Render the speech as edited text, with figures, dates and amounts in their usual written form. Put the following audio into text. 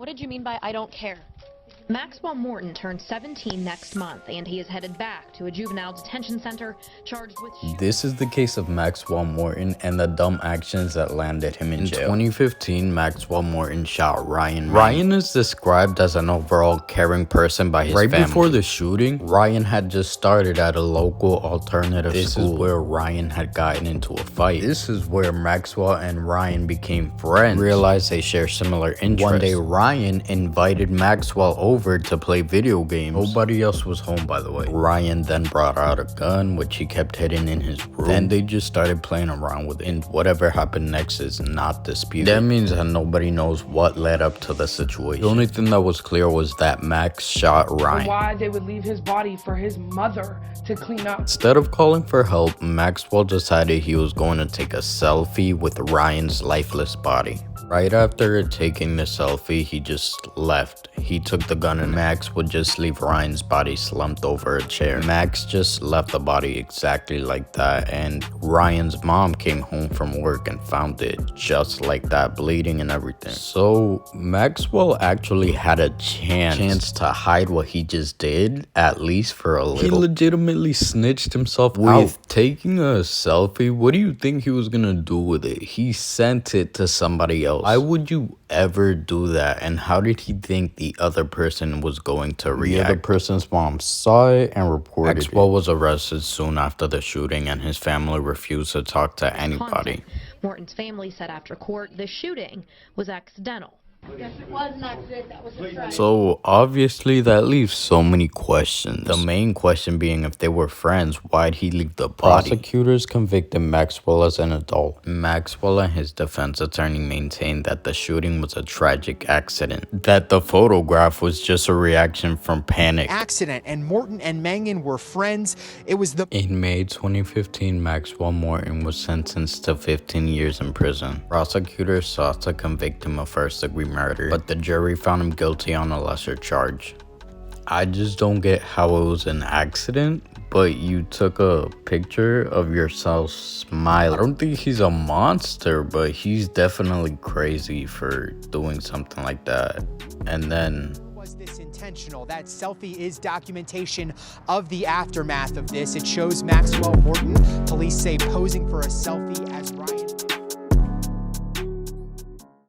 What did you mean by I don't care? Maxwell Morton turned 17 next month, and he is headed back to a juvenile detention center charged with... This is the case of Maxwell Morton and the dumb actions that landed him in jail. In 2015, Maxwell Morton shot Ryan. Ryan is described as an overall caring person by his family. Right before the shooting, Ryan had just started at a local alternative school. This is where Ryan had gotten into a fight. This is where Maxwell and Ryan became friends. Realized they share similar interests. One day, Ryan invited Maxwell over to play video games. Nobody else was home, by the way. Ryan then brought out a gun, which he kept hidden in his room. Then they just started playing around with it, and whatever happened next is not disputed. That means that nobody knows what led up to the situation. The only thing that was clear was that Max shot Ryan. Why they would leave his body for his mother to clean up. Instead of calling for help, Maxwell decided he was going to take a selfie with Ryan's lifeless body. Right after taking the selfie, he just left. He took the gun and Max would just leave Ryan's body slumped over a chair. Max just left the body exactly like that, and Ryan's mom came home from work and found it just like that, bleeding and everything. So Maxwell actually had a chance to hide what he just did, at least for a little. He legitimately snitched himself with taking a selfie. What do you think he was gonna do with it? He sent it to somebody else. Why would you ever do that? And how did he think the other person was going to react? The other person's mom saw it and reported it. Maxwell was arrested soon after the shooting, and his family refused to talk to anybody. Morton's family said after court the shooting was accidental. Yes, it was an accident. That was a try. So obviously that leaves so many questions. The main question being, if they were friends, why'd he leave the body? Prosecutors convicted Maxwell as an adult. Maxwell and his defense attorney maintained that the shooting was a tragic accident, that the photograph was just a reaction from panic. Accident, and Morton and Mangan were friends. It was the... In May 2015, Maxwell Morton was sentenced to 15 years in prison. Prosecutors sought to convict him of first-degree murder, but the jury found him guilty on a lesser charge. I just don't get how it was an accident, but you took a picture of yourself smiling. I don't think he's a monster, but he's definitely crazy for doing something like that. And then... Was this intentional? That selfie is documentation of the aftermath of this. It shows Maxwell Morton, police say, posing for a selfie as Ryan...